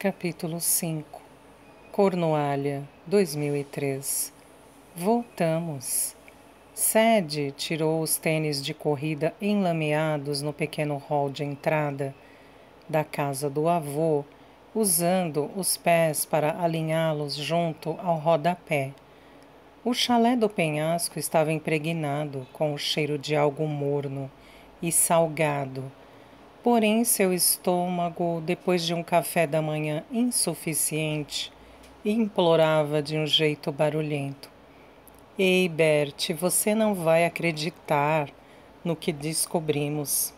Capítulo 5 Cornualha, 2003. Voltamos. Sadie tirou os tênis de corrida enlameados no pequeno hall de entrada da casa do avô, usando os pés para alinhá-los junto ao rodapé. O chalé do penhasco estava impregnado com o cheiro de algo morno e salgado. Porém, seu estômago, depois de um café da manhã insuficiente, implorava de um jeito barulhento. Ei, Bert, você não vai acreditar no que descobrimos.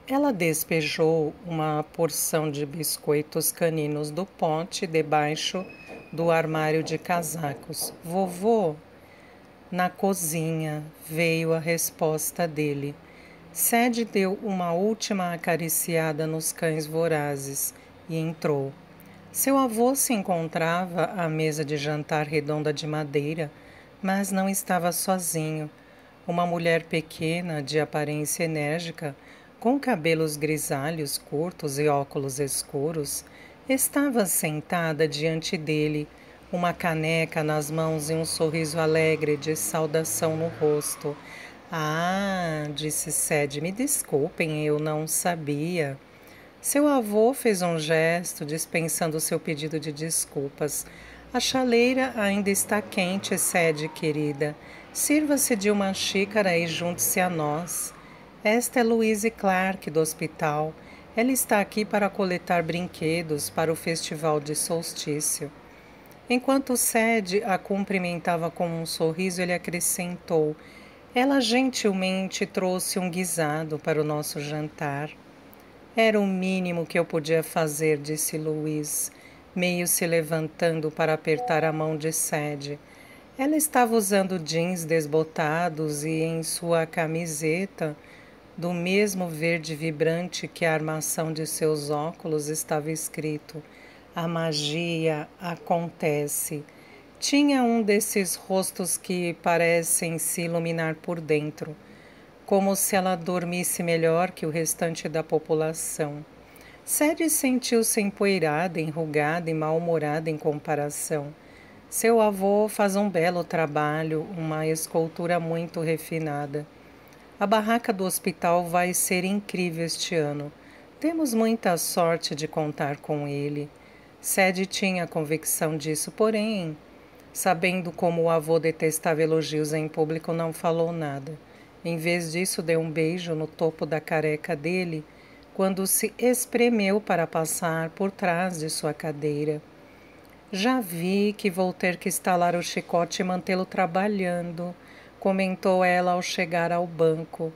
Ela despejou uma porção de biscoitos caninos do pote debaixo do armário de casacos. Vovô? Na cozinha veio a resposta dele. Sadie deu uma última acariciada nos cães vorazes e entrou. Seu avô se encontrava à mesa de jantar redonda de madeira, mas não estava sozinho. Uma mulher pequena, de aparência enérgica, com cabelos grisalhos curtos e óculos escuros, estava sentada diante dele, uma caneca nas mãos e um sorriso alegre de saudação no rosto. Ah, disse Sadie, me desculpem, eu não sabia. Seu avô fez um gesto, dispensando seu pedido de desculpas. A chaleira ainda está quente, Sadie, querida. Sirva-se de uma xícara e junte-se a nós. Esta é Louise Clark, do hospital. Ela está aqui para coletar brinquedos para o festival de solstício. Enquanto Sadie a cumprimentava com um sorriso, ele acrescentou: ela gentilmente trouxe um guisado para o nosso jantar. Era o mínimo que eu podia fazer, disse Louise, meio se levantando para apertar a mão de Sadie. Ela estava usando jeans desbotados e em sua camiseta, do mesmo verde vibrante que a armação de seus óculos, estava escrito: a magia acontece. Tinha um desses rostos que parecem se iluminar por dentro, como se ela dormisse melhor que o restante da população. Sadie sentiu-se empoeirada, enrugada e mal-humorada em comparação. Seu avô faz um belo trabalho, uma escultura muito refinada. A barraca do hospital vai ser incrível este ano. Temos muita sorte de contar com ele. Sadie tinha a convicção disso, porém, sabendo como o avô detestava elogios em público, não falou nada. Em vez disso, deu um beijo no topo da careca dele, quando se espremeu para passar por trás de sua cadeira. Já vi que vou ter que estalar o chicote e mantê-lo trabalhando, comentou ela ao chegar ao banco.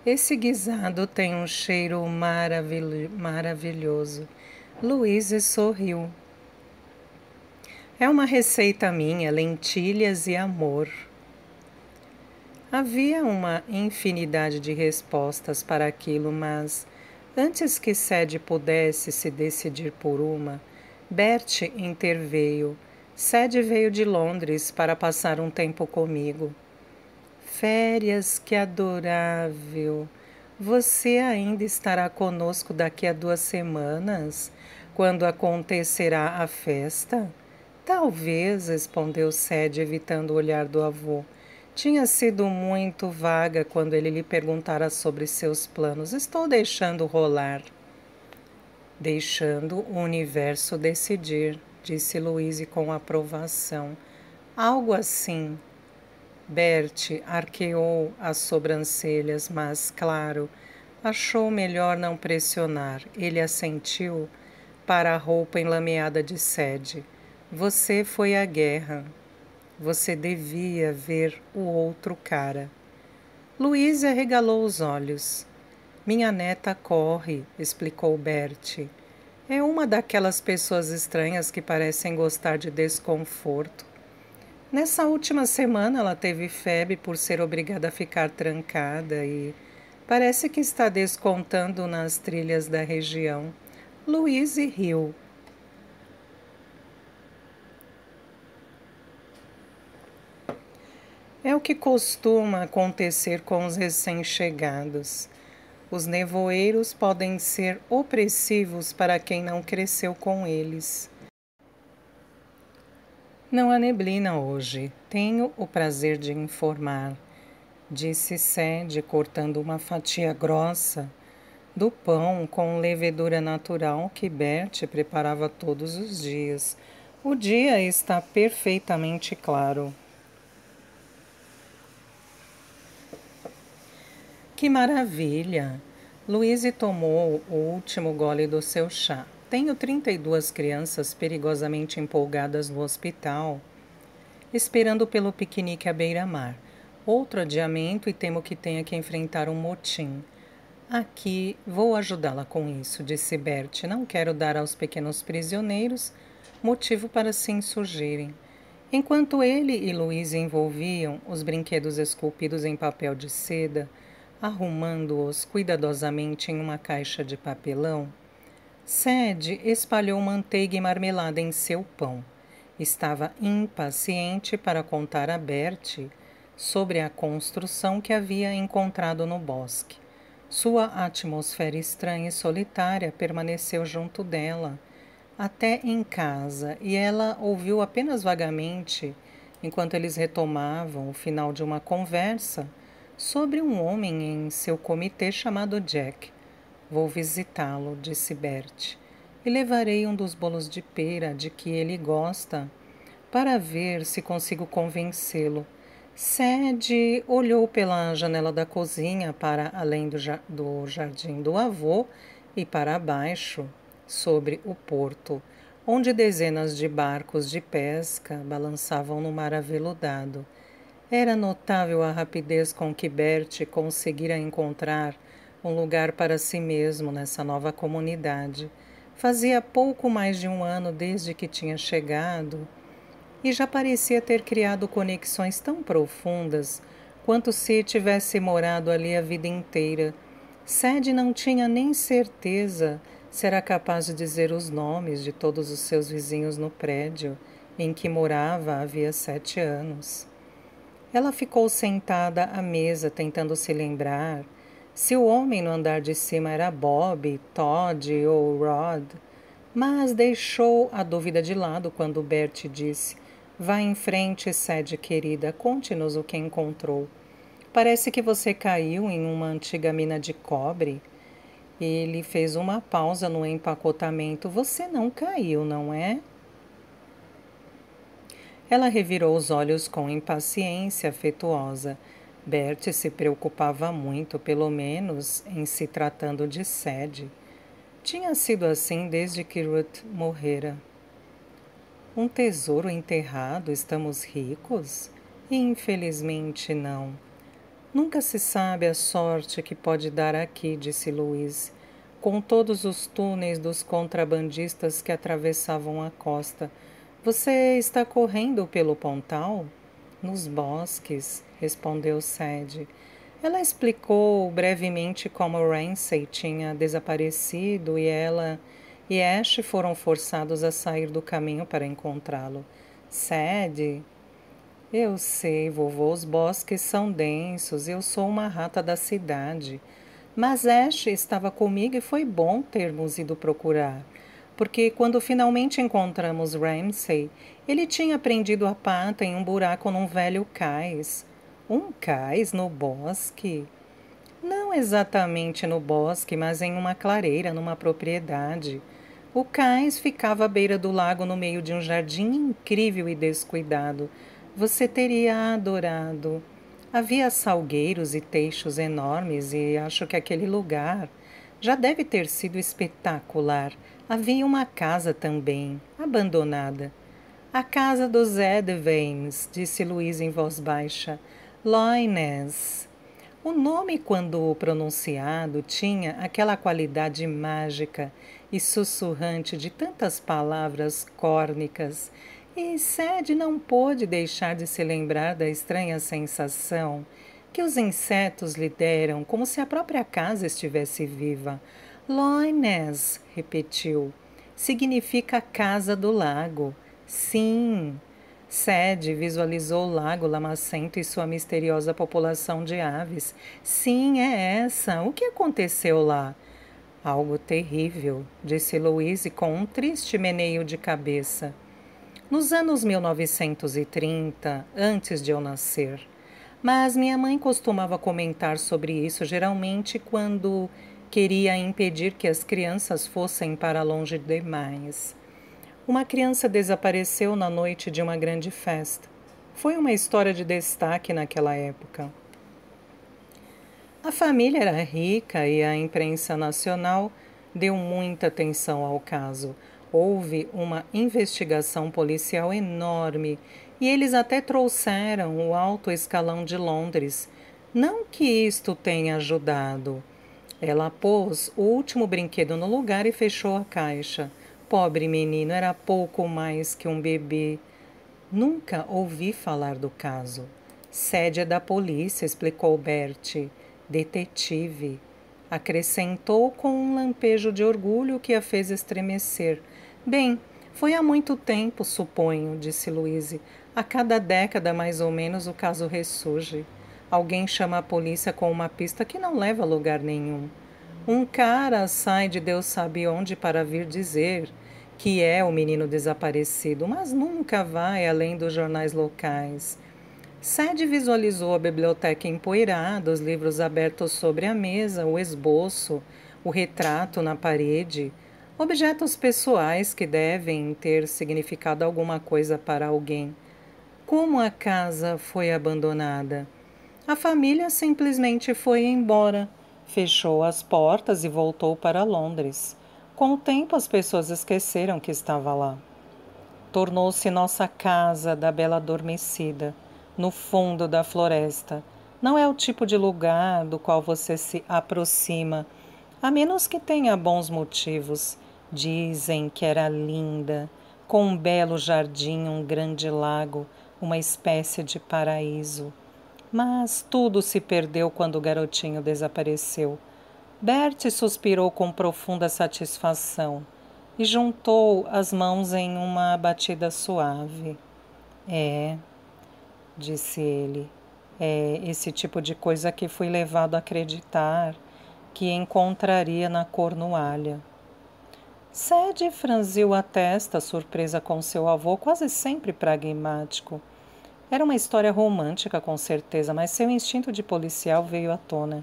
Esse guisado tem um cheiro maravilhoso. Louise sorriu. É uma receita minha, lentilhas e amor. Havia uma infinidade de respostas para aquilo, mas antes que Sadie pudesse se decidir por uma, Bert interveio. Sadie veio de Londres para passar um tempo comigo. Férias, que adorável! Você ainda estará conosco daqui a 2 semanas, quando acontecerá a festa? Talvez, respondeu Sadie, evitando o olhar do avô. Tinha sido muito vaga quando ele lhe perguntara sobre seus planos. Estou deixando rolar. Deixando o universo decidir, disse Louise com aprovação. Algo assim. Bert arqueou as sobrancelhas, mas, claro, achou melhor não pressionar. Ele assentiu para a roupa enlameada de Sadie. Você foi à guerra. Você devia ver o outro cara. Louise arregalou os olhos. Minha neta corre, explicou Bert. É uma daquelas pessoas estranhas que parecem gostar de desconforto. Nessa última semana ela teve febre por ser obrigada a ficar trancada e parece que está descontando nas trilhas da região. Louise riu. É o que costuma acontecer com os recém-chegados. Os nevoeiros podem ser opressivos para quem não cresceu com eles. Não há neblina hoje. Tenho o prazer de informar, disse Sadie, cortando uma fatia grossa do pão com levedura natural que Bert preparava todos os dias. O dia está perfeitamente claro. Que maravilha! Louise tomou o último gole do seu chá. Tenho 32 crianças perigosamente empolgadas no hospital, esperando pelo piquenique à beira-mar. Outro adiamento e temo que tenha que enfrentar um motim. Aqui vou ajudá-la com isso, disse Bert. Não quero dar aos pequenos prisioneiros motivo para se insurgirem. Enquanto ele e Louise envolviam os brinquedos esculpidos em papel de seda, arrumando-os cuidadosamente em uma caixa de papelão, Sadie espalhou manteiga e marmelada em seu pão. Estava impaciente para contar a Bert sobre a construção que havia encontrado no bosque. Sua atmosfera estranha e solitária permaneceu junto dela, até em casa, e ela ouviu apenas vagamente, enquanto eles retomavam o final de uma conversa sobre um homem em seu comitê chamado Jack. Vou visitá-lo, disse Bert, e levarei um dos bolos de pera de que ele gosta, para ver se consigo convencê-lo. Sadie olhou pela janela da cozinha para além do jardim do avô e para baixo, sobre o porto, onde dezenas de barcos de pesca balançavam no mar aveludado. Era notável a rapidez com que Bert conseguira encontrar um lugar para si mesmo nessa nova comunidade. Fazia pouco mais de um ano desde que tinha chegado e já parecia ter criado conexões tão profundas quanto se tivesse morado ali a vida inteira. Sadie não tinha nem certeza se era capaz de dizer os nomes de todos os seus vizinhos no prédio em que morava havia 7 anos. Ela ficou sentada à mesa tentando se lembrar se o homem no andar de cima era Bob, Todd ou Rod, mas deixou a dúvida de lado quando Bert disse: Vá em frente, Sadie querida, conte-nos o que encontrou. Parece que você caiu em uma antiga mina de cobre. Ele fez uma pausa no empacotamento. Você não caiu, não é? Ela revirou os olhos com impaciência afetuosa. Bert se preocupava muito, pelo menos em se tratando de Sadie. Tinha sido assim desde que Ruth morrera. Um tesouro enterrado, estamos ricos? Infelizmente não. Nunca se sabe a sorte que pode dar aqui, disse Louise, com todos os túneis dos contrabandistas que atravessavam a costa. Você está correndo pelo Pontal? Nos bosques, respondeu Sadie. Ela explicou brevemente como Ramsay tinha desaparecido e ela e Ash foram forçados a sair do caminho para encontrá-lo. Sadie, eu sei, vovô, os bosques são densos, eu sou uma rata da cidade. Mas Ash estava comigo e foi bom termos ido procurar, porque quando finalmente encontramos Ramsay, ele tinha prendido a pata em um buraco num velho cais. Um cais no bosque? Não exatamente no bosque, mas em uma clareira, numa propriedade. O cais ficava à beira do lago no meio de um jardim incrível e descuidado. Você teria adorado. Havia salgueiros e teixos enormes e acho que aquele lugar já deve ter sido espetacular. Havia uma casa também, abandonada. A casa dos Edvains, disse Luís em voz baixa. Loines. O nome, quando pronunciado, tinha aquela qualidade mágica e sussurrante de tantas palavras córnicas, e Sadie não pôde deixar de se lembrar da estranha sensação que os insetos lhe deram, como se a própria casa estivesse viva. Loines, repetiu, significa casa do lago. Sim. Sede visualizou o lago lamacento e sua misteriosa população de aves. Sim, é essa. O que aconteceu lá? Algo terrível, disse Louise com um triste meneio de cabeça. Nos anos 1930, antes de eu nascer. Mas minha mãe costumava comentar sobre isso geralmente quando queria impedir que as crianças fossem para longe demais. Uma criança desapareceu na noite de uma grande festa. Foi uma história de destaque naquela época. A família era rica e a imprensa nacional deu muita atenção ao caso. Houve uma investigação policial enorme e eles até trouxeram o alto escalão de Londres. Não que isto tenha ajudado. Ela pôs o último brinquedo no lugar e fechou a caixa. Pobre menino, era pouco mais que um bebê. Nunca ouvi falar do caso. Sede é da polícia, explicou Bertie. Detetive. Acrescentou com um lampejo de orgulho que a fez estremecer. Bem, foi há muito tempo, suponho, disse Louise. A cada década, mais ou menos, o caso ressurge. Alguém chama a polícia com uma pista que não leva a lugar nenhum. Um cara sai de Deus sabe onde para vir dizer que é o menino desaparecido, mas nunca vai além dos jornais locais. Sede visualizou a biblioteca empoeirada, os livros abertos sobre a mesa, o esboço, o retrato na parede, objetos pessoais que devem ter significado alguma coisa para alguém. Como a casa foi abandonada? A família simplesmente foi embora, fechou as portas e voltou para Londres. Com o tempo, as pessoas esqueceram que estava lá. Tornou-se nossa casa da bela adormecida, no fundo da floresta. Não é o tipo de lugar do qual você se aproxima, a menos que tenha bons motivos. Dizem que era linda, com um belo jardim, um grande lago, uma espécie de paraíso. Mas tudo se perdeu quando o garotinho desapareceu. Bertie suspirou com profunda satisfação e juntou as mãos em uma batida suave. É, disse ele, é esse tipo de coisa que fui levado a acreditar que encontraria na Cornualha. Sede franziu a testa, surpresa com seu avô, quase sempre pragmático. Era uma história romântica, com certeza, mas seu instinto de policial veio à tona.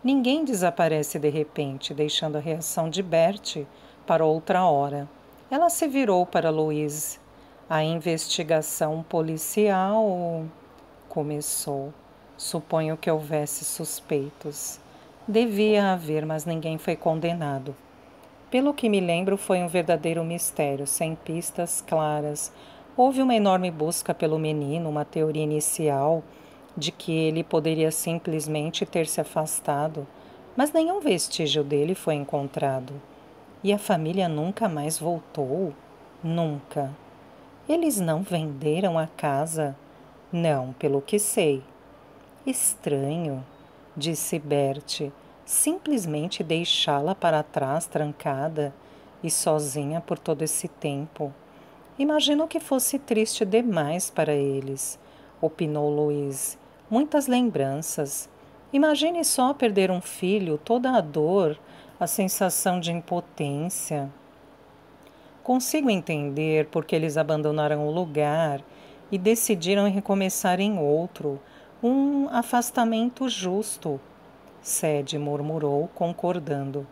Ninguém desaparece de repente, deixando a reação de Bertie para outra hora. Ela se virou para Louise. A investigação policial começou. Suponho que houvesse suspeitos. Devia haver, mas ninguém foi condenado. Pelo que me lembro, foi um verdadeiro mistério, sem pistas claras. Houve uma enorme busca pelo menino, uma teoria inicial de que ele poderia simplesmente ter se afastado, mas nenhum vestígio dele foi encontrado. E a família nunca mais voltou? Nunca. Eles não venderam a casa? Não, pelo que sei. Estranho, disse Bertie, simplesmente deixá-la para trás, trancada e sozinha por todo esse tempo. Imagino que fosse triste demais para eles, opinou Louise. Muitas lembranças. Imagine só perder um filho, toda a dor, a sensação de impotência. Consigo entender porque eles abandonaram o lugar e decidiram recomeçar em outro, um afastamento justo. Sede murmurou, concordando.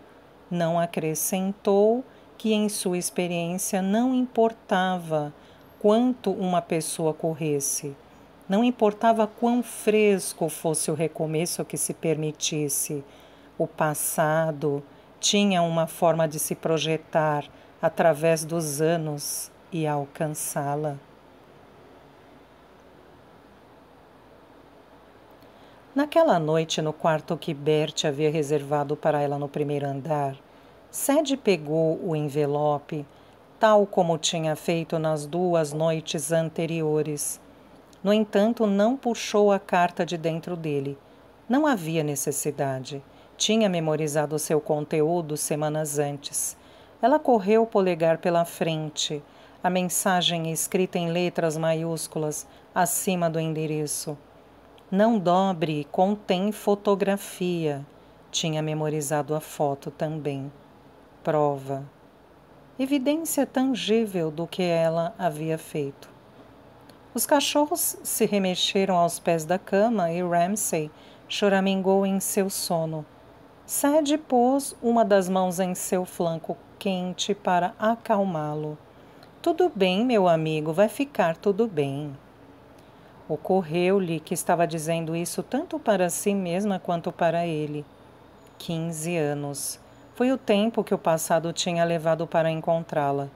Não acrescentou que em sua experiência não importava quanto uma pessoa corresse, não importava quão fresco fosse o recomeço que se permitisse. O passado tinha uma forma de se projetar através dos anos e alcançá-la. Naquela noite, no quarto que Bertie havia reservado para ela no primeiro andar, Sede pegou o envelope, tal como tinha feito nas 2 noites anteriores. No entanto, não puxou a carta de dentro dele. Não havia necessidade. Tinha memorizado seu conteúdo semanas antes. Ela correu o polegar pela frente. A mensagem escrita em letras maiúsculas acima do endereço. Não dobre, contém fotografia. Tinha memorizado a foto também. Prova. Evidência tangível do que ela havia feito. Os cachorros se remexeram aos pés da cama e Ramsay choramingou em seu sono. Sad pôs uma das mãos em seu flanco quente para acalmá-lo. Tudo bem, meu amigo, vai ficar tudo bem. Ocorreu-lhe que estava dizendo isso tanto para si mesma quanto para ele. 15 anos. Foi o tempo que o passado tinha levado para encontrá-la.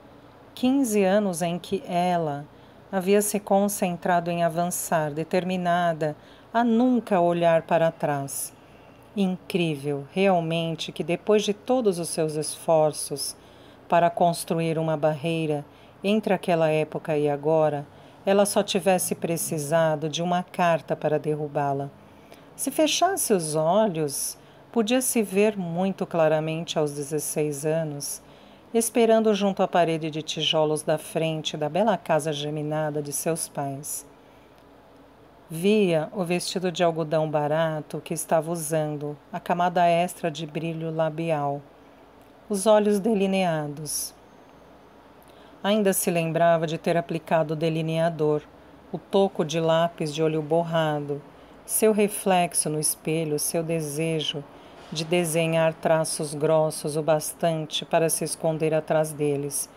15 anos em que ela havia se concentrado em avançar, determinada a nunca olhar para trás. Incrível, realmente, que depois de todos os seus esforços para construir uma barreira entre aquela época e agora, ela só tivesse precisado de uma carta para derrubá-la. Se fechasse os olhos, podia-se ver muito claramente aos 16 anos, esperando junto à parede de tijolos da frente da bela casa geminada de seus pais. Via o vestido de algodão barato que estava usando, a camada extra de brilho labial, os olhos delineados. Ainda se lembrava de ter aplicado o delineador, o toco de lápis de olho borrado, seu reflexo no espelho, seu desejo de desenhar traços grossos o bastante para se esconder atrás deles.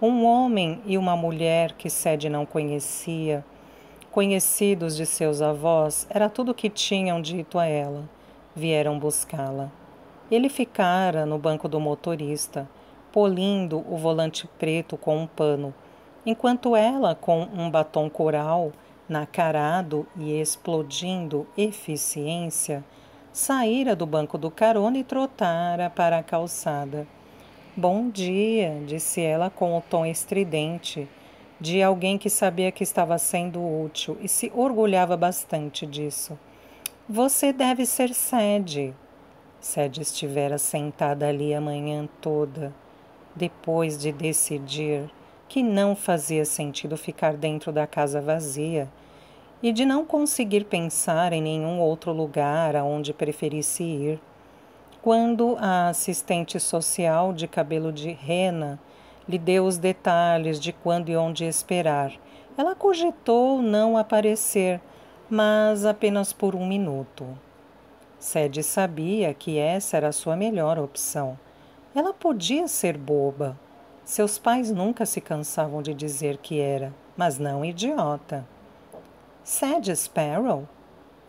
Um homem e uma mulher que Sad não conhecia, conhecidos de seus avós, era tudo o que tinham dito a ela. Vieram buscá-la. Ele ficara no banco do motorista, polindo o volante preto com um pano, enquanto ela, com um batom coral, nacarado e explodindo eficiência, saíra do banco do carona e trotara para a calçada. Bom dia, disse ela com o tom estridente de alguém que sabia que estava sendo útil e se orgulhava bastante disso. Você deve ser Sad. Sad estivera sentada ali a manhã toda, depois de decidir que não fazia sentido ficar dentro da casa vazia e de não conseguir pensar em nenhum outro lugar aonde preferisse ir. Quando a assistente social de cabelo de rena lhe deu os detalhes de quando e onde esperar, ela cogitou não aparecer, mas apenas por 1 minuto. Sad sabia que essa era a sua melhor opção. Ela podia ser boba. Seus pais nunca se cansavam de dizer que era, mas não idiota. Sad Sparrow?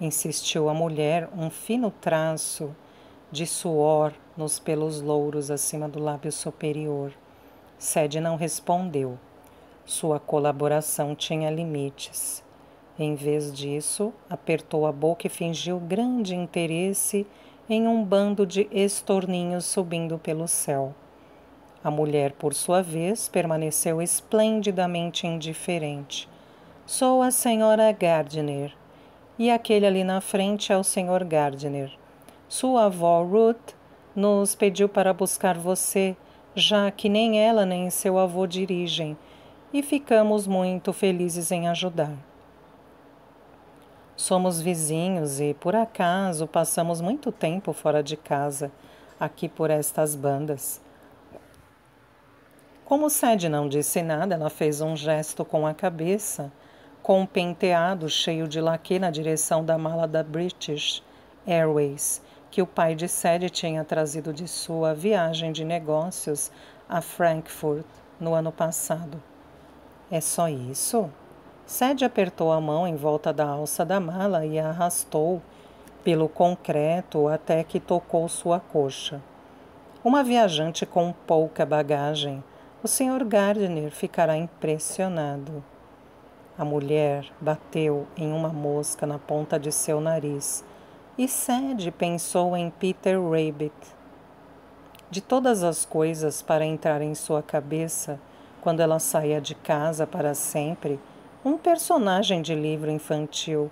Insistiu a mulher, um fino traço de suor nos pelos louros acima do lábio superior. Sad não respondeu. Sua colaboração tinha limites. Em vez disso, apertou a boca e fingiu grande interesse em um bando de estorninhos subindo pelo céu. A mulher, por sua vez, permaneceu esplendidamente indiferente. Sou a senhora Gardner. E aquele ali na frente é o senhor Gardner. Sua avó Ruth nos pediu para buscar você, já que nem ela nem seu avô dirigem, e ficamos muito felizes em ajudar. Somos vizinhos e, por acaso, passamos muito tempo fora de casa, aqui por estas bandas. Como Sad não disse nada, ela fez um gesto com a cabeça, com um penteado cheio de laque na direção da mala da British Airways, que o pai de Sad tinha trazido de sua viagem de negócios a Frankfurt no ano passado. É só isso? Sad apertou a mão em volta da alça da mala e a arrastou pelo concreto até que tocou sua coxa. Uma viajante com pouca bagagem. O Sr. Gardner ficará impressionado. A mulher bateu em uma mosca na ponta de seu nariz e Sad pensou em Peter Rabbit. De todas as coisas para entrar em sua cabeça quando ela saía de casa para sempre, um personagem de livro infantil.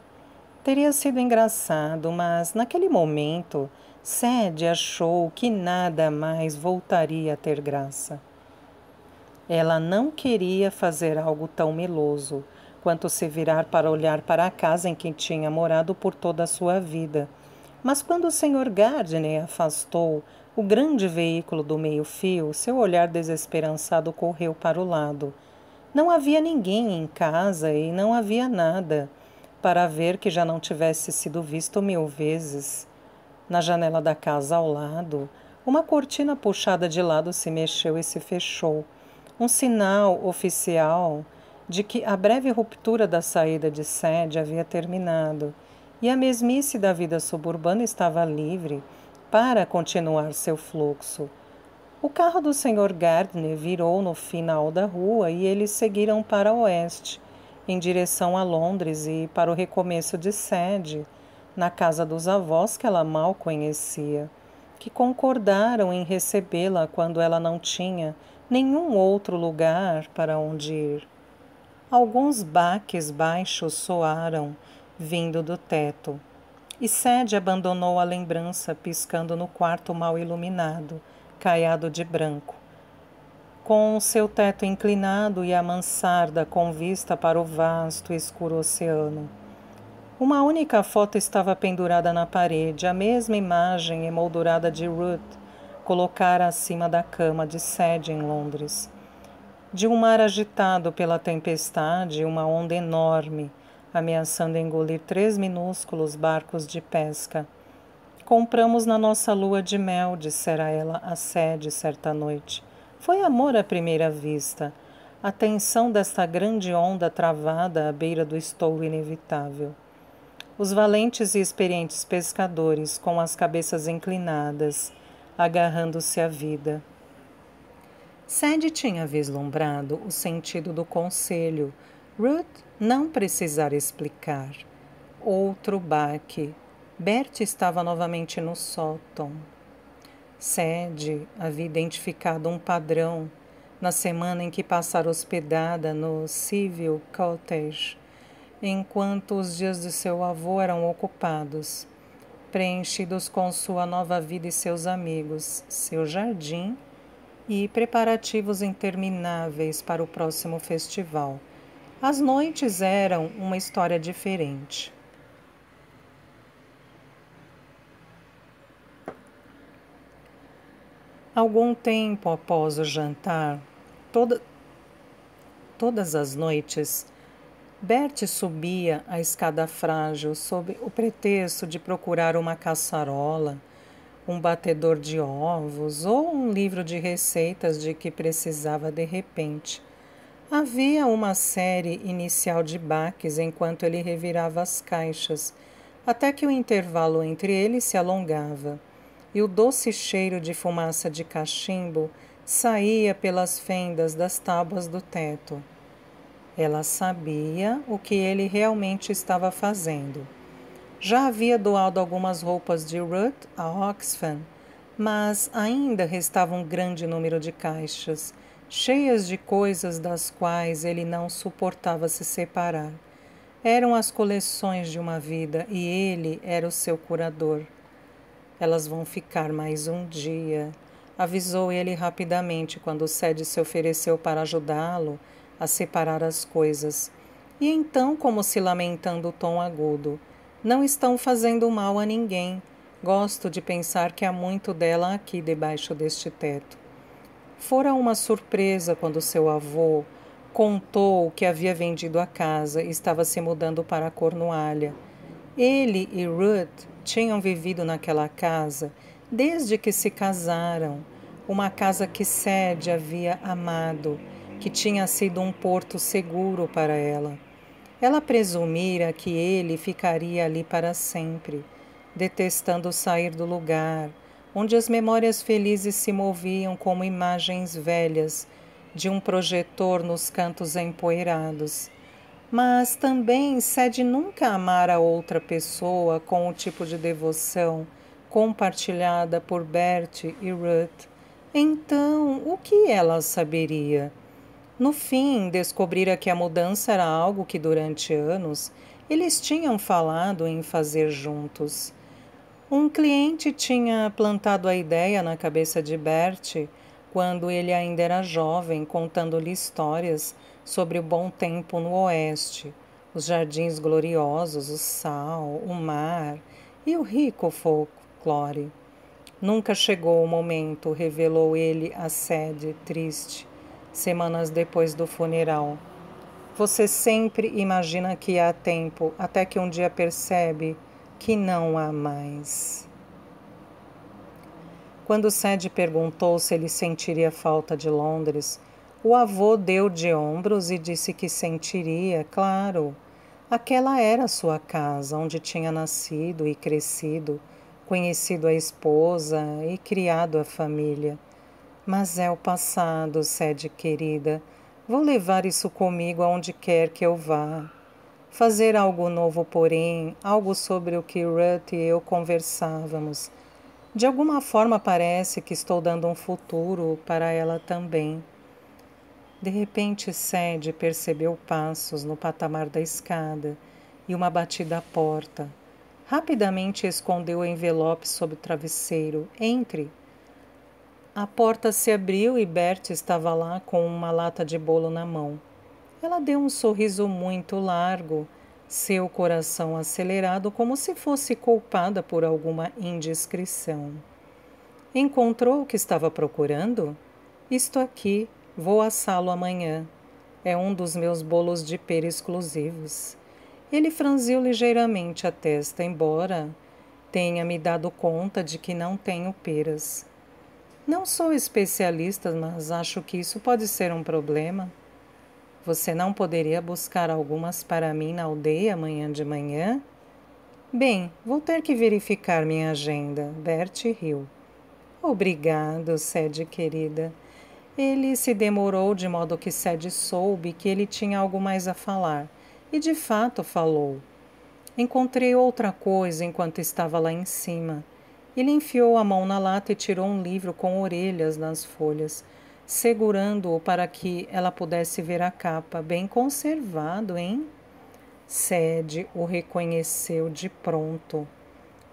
Teria sido engraçado, mas naquele momento Sad achou que nada mais voltaria a ter graça. Ela não queria fazer algo tão meloso quanto se virar para olhar para a casa em que tinha morado por toda a sua vida. Mas quando o Sr. Gardner afastou o grande veículo do meio-fio, seu olhar desesperançado correu para o lado. Não havia ninguém em casa e não havia nada para ver que já não tivesse sido visto 1000 vezes. Na janela da casa ao lado, uma cortina puxada de lado se mexeu e se fechou, um sinal oficial de que a breve ruptura da saída de Sadie havia terminado e a mesmice da vida suburbana estava livre para continuar seu fluxo. O carro do Sr. Gardner virou no final da rua e eles seguiram para o oeste, em direção a Londres e para o recomeço de Sadie, na casa dos avós que ela mal conhecia, que concordaram em recebê-la quando ela não tinha nenhum outro lugar para onde ir. Alguns baques baixos soaram, vindo do teto, e Sadie abandonou a lembrança, piscando no quarto mal iluminado, caiado de branco, com seu teto inclinado e a mansarda com vista para o vasto e escuro oceano. Uma única foto estava pendurada na parede, a mesma imagem emoldurada de Ruth colocara acima da cama de Sadie em Londres. De um mar agitado pela tempestade, uma onda enorme, ameaçando engolir 3 minúsculos barcos de pesca. Compramos na nossa lua de mel, dissera ela a Sadie certa noite. Foi amor à primeira vista. A tensão desta grande onda travada à beira do estouro inevitável. Os valentes e experientes pescadores, com as cabeças inclinadas, agarrando-se à vida. Sadie tinha vislumbrado o sentido do conselho. Ruth não precisara explicar. Outro baque. Bert estava novamente no sótão. Sadie havia identificado um padrão na semana em que passara hospedada no Civil Cottage, enquanto os dias de seu avô eram ocupados, preenchidos com sua nova vida e seus amigos, seu jardim e preparativos intermináveis para o próximo festival. As noites eram uma história diferente. Algum tempo após o jantar, todas as noites, Bert subia a escada frágil sob o pretexto de procurar uma caçarola, um batedor de ovos ou um livro de receitas de que precisava de repente. Havia uma série inicial de baques enquanto ele revirava as caixas, até que o intervalo entre eles se alongava e o doce cheiro de fumaça de cachimbo saía pelas fendas das tábuas do teto. Ela sabia o que ele realmente estava fazendo. Já havia doado algumas roupas de Ruth a Oxfam, mas ainda restava um grande número de caixas, cheias de coisas das quais ele não suportava se separar. Eram as coleções de uma vida e ele era o seu curador. Elas vão ficar mais um dia, avisou ele rapidamente quando Sadie se ofereceu para ajudá-lo a separar as coisas. E então, como se lamentando o tom agudo, não estão fazendo mal a ninguém. Gosto de pensar que há muito dela aqui debaixo deste teto. Fora uma surpresa quando seu avô contou que havia vendido a casa e estava se mudando para a Cornualha. Ele e Ruth tinham vivido naquela casa desde que se casaram, uma casa que Sadie havia amado, que tinha sido um porto seguro para ela. Ela presumira que ele ficaria ali para sempre, detestando sair do lugar, onde as memórias felizes se moviam como imagens velhas de um projetor nos cantos empoeirados. Mas também Sadie nunca amara outra pessoa com o tipo de devoção compartilhada por Bert e Ruth. Então, o que ela saberia? No fim, descobrira que a mudança era algo que durante anos eles tinham falado em fazer juntos. Um cliente tinha plantado a ideia na cabeça de Bert quando ele ainda era jovem, contando-lhe histórias sobre o bom tempo no oeste, os jardins gloriosos, o sal, o mar e o rico folclore. Nunca chegou o momento, revelou ele a Sadie, triste, semanas depois do funeral. Você sempre imagina que há tempo, até que um dia percebe que não há mais. Quando Sadie perguntou se ele sentiria falta de Londres, o avô deu de ombros e disse que sentiria, claro. Aquela era sua casa, onde tinha nascido e crescido, conhecido a esposa e criado a família. Mas é o passado, Sadie querida. Vou levar isso comigo aonde quer que eu vá. Fazer algo novo, porém, algo sobre o que Ruth e eu conversávamos. De alguma forma parece que estou dando um futuro para ela também. De repente, Sadie percebeu passos no patamar da escada e uma batida à porta. Rapidamente escondeu o envelope sob o travesseiro. Entre! A porta se abriu e Bert estava lá com uma lata de bolo na mão. Ela deu um sorriso muito largo, seu coração acelerado como se fosse culpada por alguma indiscrição. Encontrou o que estava procurando? Estou aqui, vou assá-lo amanhã. É um dos meus bolos de pera exclusivos. Ele franziu ligeiramente a testa, embora tenha me dado conta de que não tenho peras. Não sou especialista, mas acho que isso pode ser um problema. Você não poderia buscar algumas para mim na aldeia amanhã de manhã? Bem, vou ter que verificar minha agenda. Bert riu. Obrigado, Sadie querida. Ele se demorou de modo que Sadie soube que ele tinha algo mais a falar. E de fato falou. Encontrei outra coisa enquanto estava lá em cima. Ele enfiou a mão na lata e tirou um livro com orelhas nas folhas, segurando-o para que ela pudesse ver a capa. Bem conservado, hein? Sadie o reconheceu de pronto.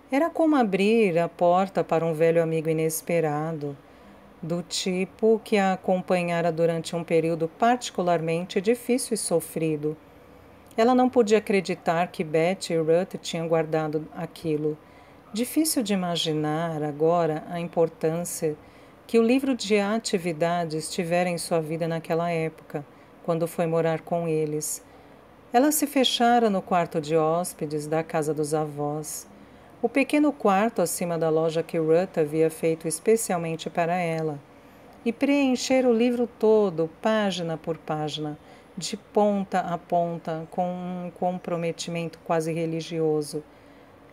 Era como abrir a porta para um velho amigo inesperado, do tipo que a acompanhara durante um período particularmente difícil e sofrido. Ela não podia acreditar que Betty e Ruth tinham guardado aquilo. Difícil de imaginar agora a importância que o livro de atividades tivera em sua vida naquela época, quando foi morar com eles. Ela se fechara no quarto de hóspedes da casa dos avós. O pequeno quarto acima da loja que Ruth havia feito especialmente para ela. E preencher o livro todo, página por página, de ponta a ponta, com um comprometimento quase religioso.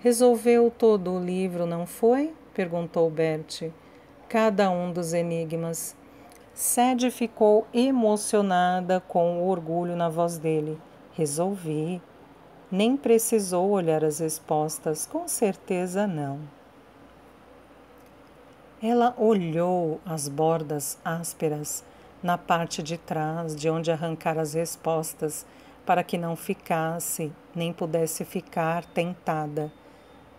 Resolveu todo o livro, não foi? Perguntou Bert. Cada um dos enigmas. Sadie ficou emocionada com o orgulho na voz dele. Resolvi. Nem precisou olhar as respostas, com certeza não. Ela olhou as bordas ásperas na parte de trás, de onde arrancar as respostas, para que não ficasse, nem pudesse ficar tentada.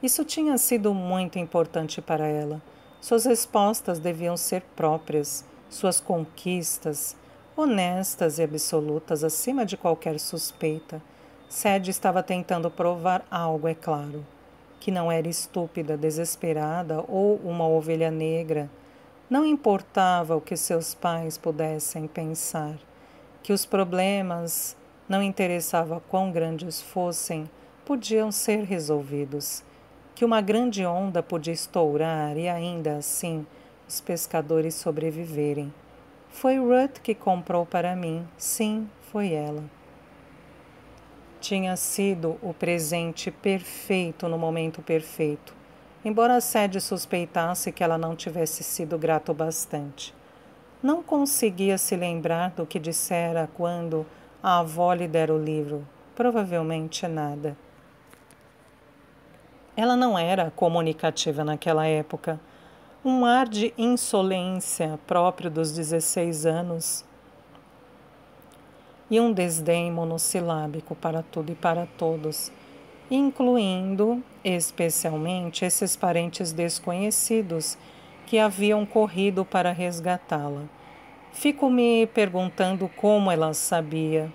Isso tinha sido muito importante para ela. Suas respostas deviam ser próprias, suas conquistas, honestas e absolutas, acima de qualquer suspeita. Sadie estava tentando provar algo, é claro. Que não era estúpida, desesperada ou uma ovelha negra. Não importava o que seus pais pudessem pensar. Que os problemas, não interessava quão grandes fossem, podiam ser resolvidos. Que uma grande onda podia estourar e ainda assim os pescadores sobreviverem. Foi Ruth que comprou para mim. Sim, foi ela. Tinha sido o presente perfeito no momento perfeito, embora Sadie suspeitasse que ela não tivesse sido grato bastante. Não conseguia se lembrar do que dissera quando a avó lhe dera o livro. Provavelmente nada. Ela não era comunicativa naquela época. Um ar de insolência próprio dos 16 anos e um desdém monossilábico para tudo e para todos, incluindo, especialmente, esses parentes desconhecidos que haviam corrido para resgatá-la. Fico me perguntando como ela sabia.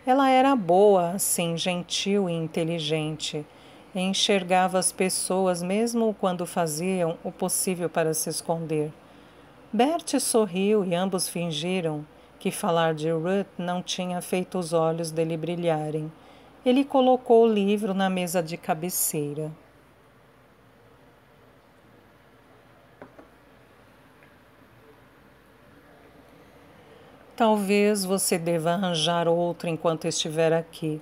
Ela era boa, assim, gentil e inteligente. E enxergava as pessoas mesmo quando faziam o possível para se esconder. Bert sorriu e ambos fingiram que falar de Ruth não tinha feito os olhos dele brilharem. Ele colocou o livro na mesa de cabeceira. Talvez você deva arranjar outro enquanto estiver aqui.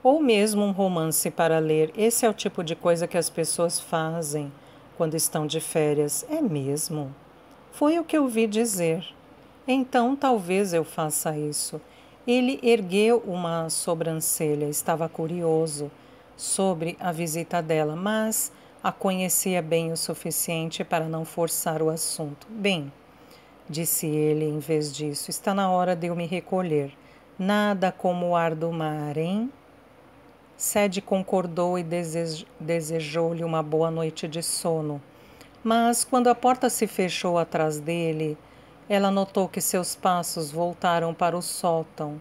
Ou mesmo um romance para ler. Esse é o tipo de coisa que as pessoas fazem quando estão de férias. É mesmo? Foi o que ouvi dizer. Então talvez eu faça isso. Ele ergueu uma sobrancelha, estava curioso sobre a visita dela, mas a conhecia bem o suficiente para não forçar o assunto. Bem, disse ele em vez disso, está na hora de eu me recolher. Nada como o ar do mar, hein? Sede concordou e desejou-lhe uma boa noite de sono. Mas, quando a porta se fechou atrás dele, ela notou que seus passos voltaram para o sótão,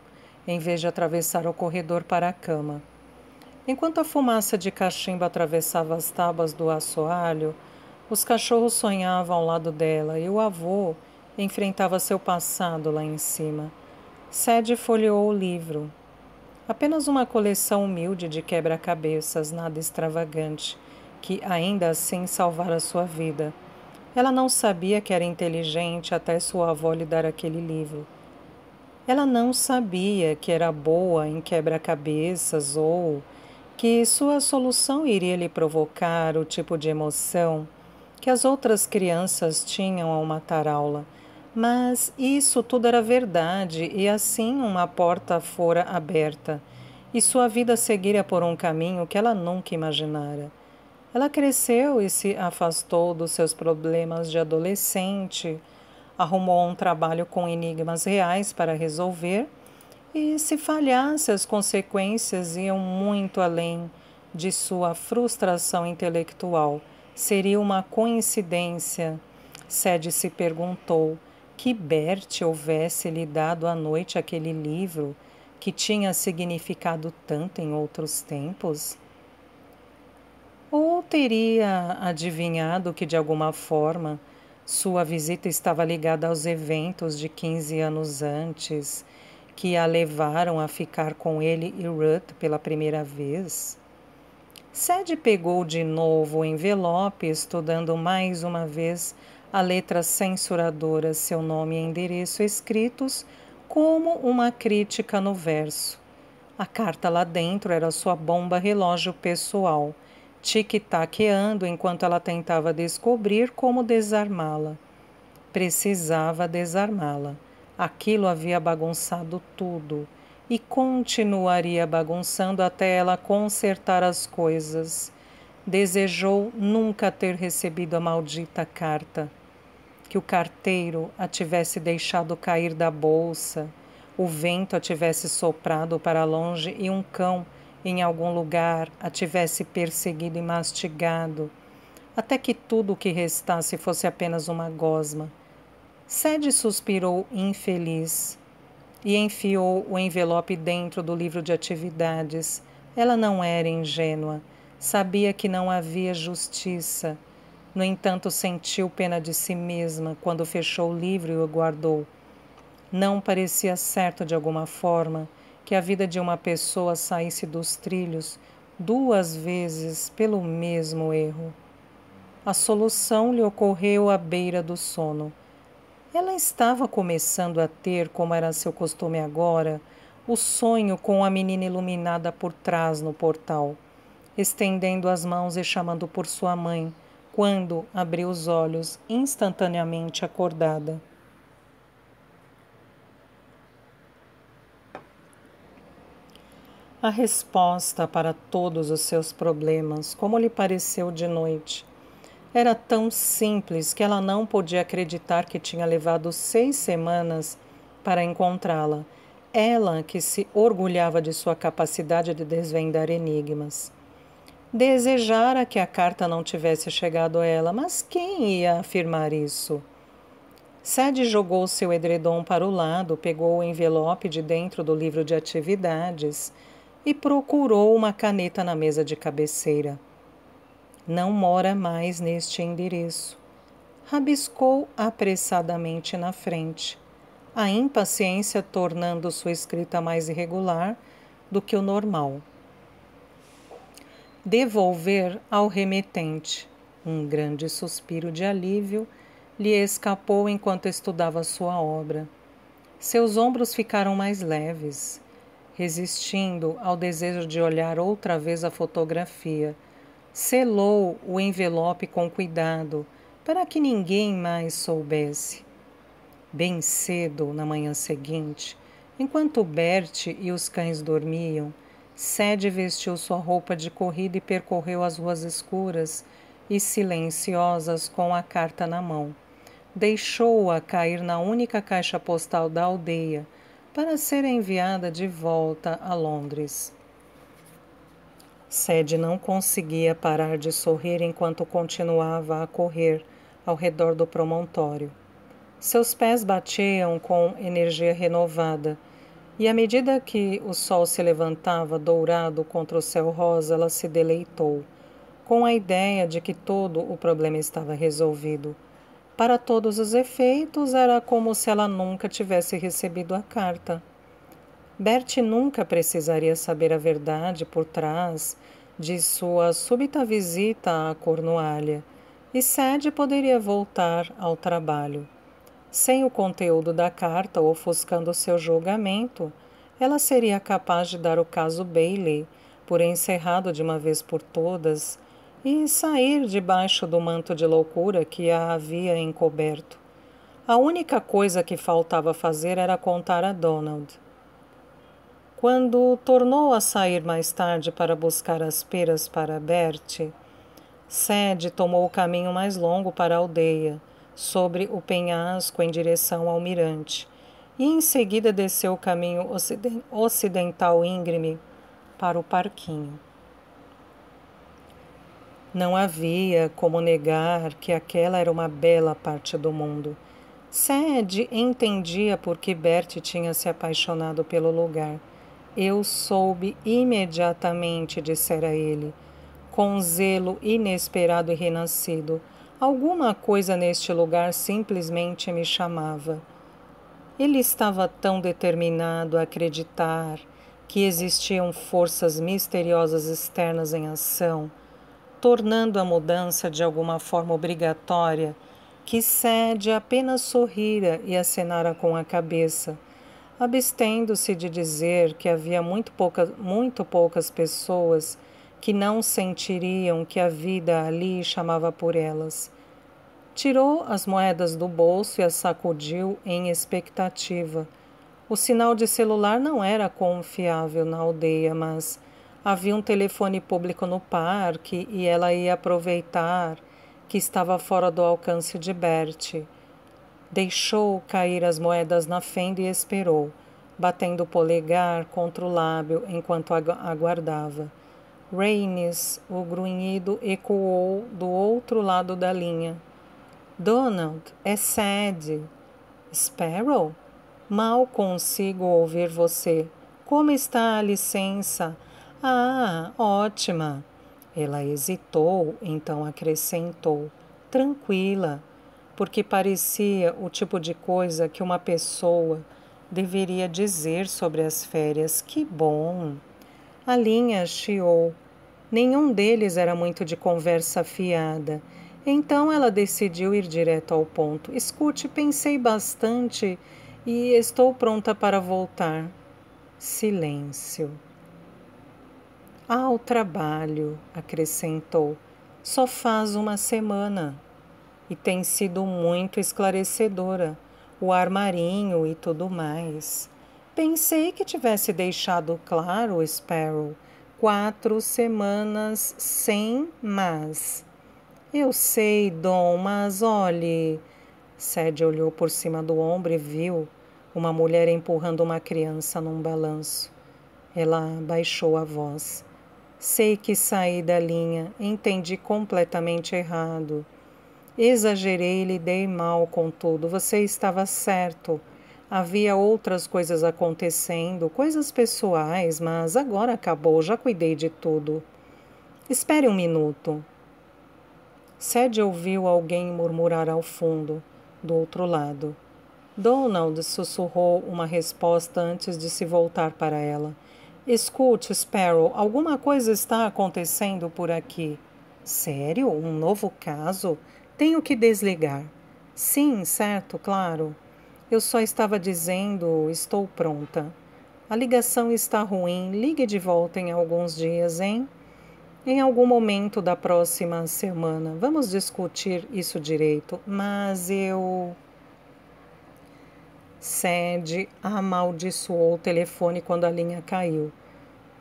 em vez de atravessar o corredor para a cama. Enquanto a fumaça de cachimbo atravessava as tábuas do assoalho, os cachorros sonhavam ao lado dela e o avô enfrentava seu passado lá em cima. Sede folheou o livro. Apenas uma coleção humilde de quebra-cabeças, nada extravagante, que ainda assim salvara sua vida. Ela não sabia que era inteligente até sua avó lhe dar aquele livro. Ela não sabia que era boa em quebra-cabeças ou que sua solução iria lhe provocar o tipo de emoção que as outras crianças tinham ao matar aula. Mas isso tudo era verdade e assim uma porta fora aberta e sua vida seguira por um caminho que ela nunca imaginara. Ela cresceu e se afastou dos seus problemas de adolescente, arrumou um trabalho com enigmas reais para resolver e, se falhasse, as consequências iam muito além de sua frustração intelectual. Seria uma coincidência, Sede se perguntou, que Bert houvesse lhe dado à noite aquele livro que tinha significado tanto em outros tempos? Ou teria adivinhado que, de alguma forma, sua visita estava ligada aos eventos de 15 anos antes, que a levaram a ficar com ele e Ruth pela primeira vez? Sede pegou de novo o envelope, estudando mais uma vez a letra censuradora, seu nome e endereço escritos como uma crítica no verso. A carta lá dentro era sua bomba relógio pessoal, tic-taqueando enquanto ela tentava descobrir como desarmá-la. Precisava desarmá-la. Aquilo havia bagunçado tudo e continuaria bagunçando até ela consertar as coisas. Desejou nunca ter recebido a maldita carta. Que o carteiro a tivesse deixado cair da bolsa, o vento a tivesse soprado para longe e um cão, em algum lugar, a tivesse perseguido e mastigado, até que tudo o que restasse fosse apenas uma gosma. Sede suspirou infeliz e enfiou o envelope dentro do livro de atividades. Ela não era ingênua, sabia que não havia justiça. No entanto, sentiu pena de si mesma quando fechou o livro e o guardou. Não parecia certo de alguma forma que a vida de uma pessoa saísse dos trilhos 2 vezes pelo mesmo erro. A solução lhe ocorreu à beira do sono. Ela estava começando a ter, como era seu costume agora, o sonho com a menina iluminada por trás no portal, estendendo as mãos e chamando por sua mãe, quando abriu os olhos, instantaneamente acordada. A resposta para todos os seus problemas, como lhe pareceu de noite, era tão simples que ela não podia acreditar que tinha levado 6 semanas para encontrá-la. Ela que se orgulhava de sua capacidade de desvendar enigmas. Desejara que a carta não tivesse chegado a ela, mas quem ia afirmar isso? Sadie jogou seu edredom para o lado, pegou o envelope de dentro do livro de atividades e procurou uma caneta na mesa de cabeceira. Não mora mais neste endereço. Rabiscou apressadamente na frente, a impaciência tornando sua escrita mais irregular do que o normal. Devolver ao remetente. Um grande suspiro de alívio lhe escapou enquanto estudava sua obra. Seus ombros ficaram mais leves, resistindo ao desejo de olhar outra vez a fotografia. Selou o envelope com cuidado, para que ninguém mais soubesse. Bem cedo, na manhã seguinte, enquanto Bert e os cães dormiam, Sadie vestiu sua roupa de corrida e percorreu as ruas escuras e silenciosas com a carta na mão. Deixou-a cair na única caixa postal da aldeia para ser enviada de volta a Londres. Sadie não conseguia parar de sorrir enquanto continuava a correr ao redor do promontório. Seus pés batiam com energia renovada, e à medida que o sol se levantava dourado contra o céu rosa, ela se deleitou, com a ideia de que todo o problema estava resolvido. Para todos os efeitos, era como se ela nunca tivesse recebido a carta. Bert nunca precisaria saber a verdade por trás de sua súbita visita à Cornualha, e Sadie poderia voltar ao trabalho. Sem o conteúdo da carta ofuscando seu julgamento, ela seria capaz de dar o caso Bailey por encerrado de uma vez por todas e sair debaixo do manto de loucura que a havia encoberto. A única coisa que faltava fazer era contar a Donald. Quando tornou a sair mais tarde para buscar as peras para Bert, Sadie tomou o caminho mais longo para a aldeia, sobre o penhasco em direção ao mirante, e em seguida desceu o caminho ocidental íngreme para o parquinho. Não havia como negar que aquela era uma bela parte do mundo. Sadie entendia por que Bert tinha se apaixonado pelo lugar. Eu soube imediatamente, dissera ele, com zelo inesperado e renascido. Alguma coisa neste lugar simplesmente me chamava. Ele estava tão determinado a acreditar que existiam forças misteriosas externas em ação, tornando a mudança de alguma forma obrigatória, que Sadie apenas sorrira e acenara com a cabeça, abstendo-se de dizer que havia muito poucas pessoas que não sentiriam que a vida ali chamava por elas. Tirou as moedas do bolso e as sacudiu em expectativa. O sinal de celular não era confiável na aldeia, mas havia um telefone público no parque e ela ia aproveitar que estava fora do alcance de Bert. Deixou cair as moedas na fenda e esperou, batendo o polegar contra o lábio enquanto aguardava. Raines, o grunhido ecoou do outro lado da linha. Donald, é Sadie. Sparrow? Mal consigo ouvir você. Como está a licença? Ah, ótima. Ela hesitou, então acrescentou, tranquila, porque parecia o tipo de coisa que uma pessoa deveria dizer sobre as férias. Que bom! A linha chiou. Nenhum deles era muito de conversa fiada. Então ela decidiu ir direto ao ponto. Escute, pensei bastante e estou pronta para voltar. Silêncio. Ao trabalho, acrescentou. Só faz uma semana. E tem sido muito esclarecedora. O armarinho e tudo mais. Pensei que tivesse deixado claro, Sparrow. 4 semanas sem mas. Eu sei, Dom, mas olhe... Sadie olhou por cima do ombro e viu uma mulher empurrando uma criança num balanço. Ela baixou a voz. Sei que saí da linha, entendi completamente errado. Exagerei e lhe dei mal com tudo. Você estava certo. Havia outras coisas acontecendo, coisas pessoais, mas agora acabou, já cuidei de tudo. Espere um minuto. Sadie ouviu alguém murmurar ao fundo, do outro lado. Donald sussurrou uma resposta antes de se voltar para ela. Escute, Sparrow, alguma coisa está acontecendo por aqui. Sério? Um novo caso? Tenho que desligar. Sim, certo, claro. Eu só estava dizendo, estou pronta. A ligação está ruim, ligue de volta em alguns dias, hein? Em algum momento da próxima semana. Vamos discutir isso direito, mas eu... Sadie amaldiçoou o telefone quando a linha caiu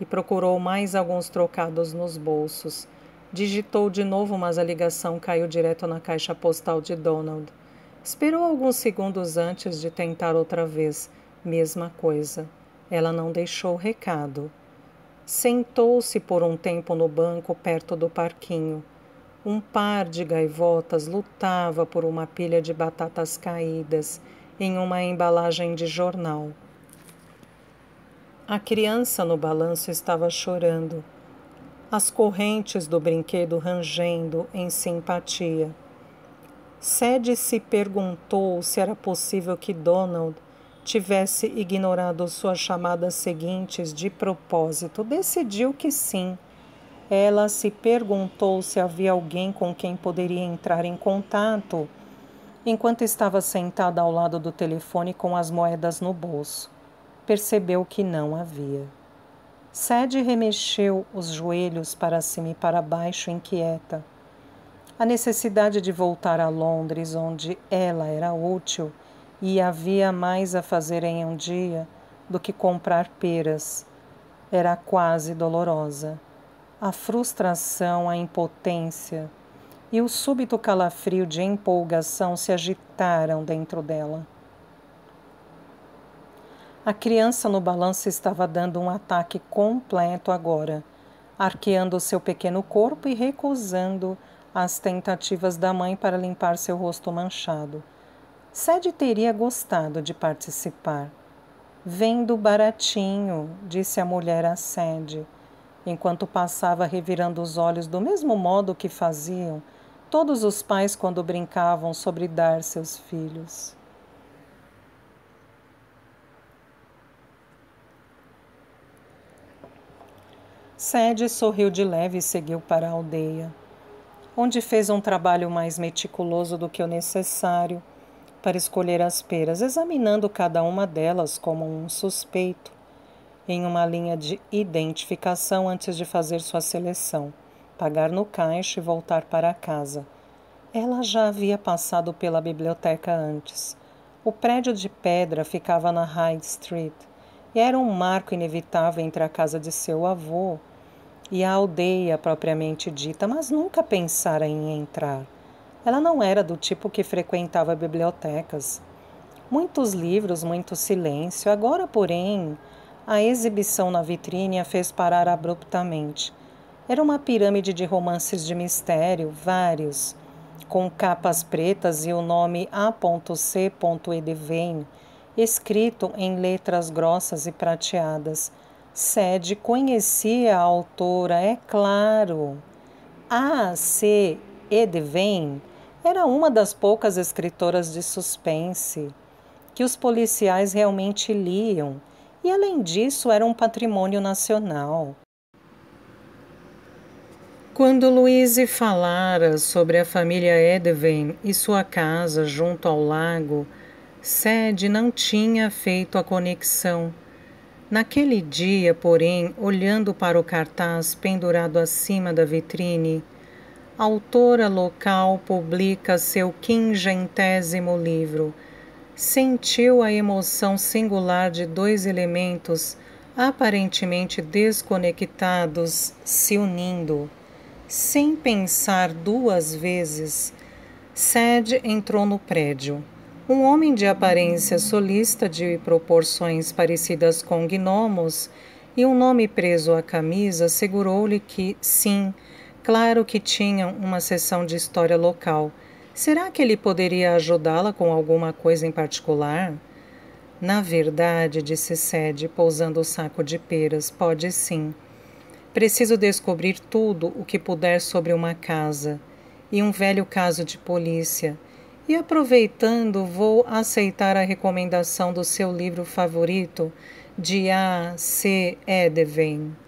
e procurou mais alguns trocados nos bolsos. Digitou de novo, mas a ligação caiu direto na caixa postal de Donald. Esperou alguns segundos antes de tentar outra vez. Mesma coisa. Ela não deixou recado. Sentou-se por um tempo no banco perto do parquinho. Um par de gaivotas lutava por uma pilha de batatas caídas em uma embalagem de jornal. A criança no balanço estava chorando, as correntes do brinquedo rangendo em simpatia. Sadie se perguntou se era possível que Donald tivesse ignorado suas chamadas seguintes de propósito. Decidiu que sim. Ela se perguntou se havia alguém com quem poderia entrar em contato enquanto estava sentada ao lado do telefone com as moedas no bolso. Percebeu que não havia. Sadie remexeu os joelhos para cima e para baixo, inquieta. A necessidade de voltar a Londres, onde ela era útil e havia mais a fazer em um dia do que comprar peras, era quase dolorosa. A frustração, a impotência e o súbito calafrio de empolgação se agitaram dentro dela. A criança no balanço estava dando um ataque completo agora, arqueando seu pequeno corpo e recusando as tentativas da mãe para limpar seu rosto manchado. Sadie teria gostado de participar. Vendo baratinho, disse a mulher a Sadie, enquanto passava revirando os olhos do mesmo modo que faziam todos os pais quando brincavam sobre dar seus filhos. Sadie sorriu de leve e seguiu para a aldeia, onde fez um trabalho mais meticuloso do que o necessário para escolher as peras, examinando cada uma delas como um suspeito, em uma linha de identificação antes de fazer sua seleção, pagar no caixa e voltar para casa. Ela já havia passado pela biblioteca antes. O prédio de pedra ficava na High Street e era um marco inevitável entre a casa de seu avô e a aldeia propriamente dita, mas nunca pensara em entrar. Ela não era do tipo que frequentava bibliotecas. Muitos livros, muito silêncio. Agora, porém, a exibição na vitrine a fez parar abruptamente. Era uma pirâmide de romances de mistério, vários, com capas pretas e o nome A.C. Edevane, escrito em letras grossas e prateadas. Sadie conhecia a autora, é claro. A.C. Edevane era uma das poucas escritoras de suspense que os policiais realmente liam, e além disso era um patrimônio nacional. Quando Louise falara sobre a família Edevane e sua casa junto ao lago, Sadie não tinha feito a conexão. Naquele dia, porém, olhando para o cartaz pendurado acima da vitrine, a autora local publica seu 50º livro. Sentiu a emoção singular de dois elementos aparentemente desconectados se unindo. Sem pensar duas vezes, Sadie entrou no prédio. Um homem de aparência solista de proporções parecidas com gnomos e um nome preso à camisa segurou-lhe que, sim, claro que tinham uma seção de história local. Será que ele poderia ajudá-la com alguma coisa em particular? Na verdade, disse Sadie, pousando o saco de peras, pode sim. Preciso descobrir tudo o que puder sobre uma casa e um velho caso de polícia. E aproveitando, vou aceitar a recomendação do seu livro favorito, de A. C. Edevin.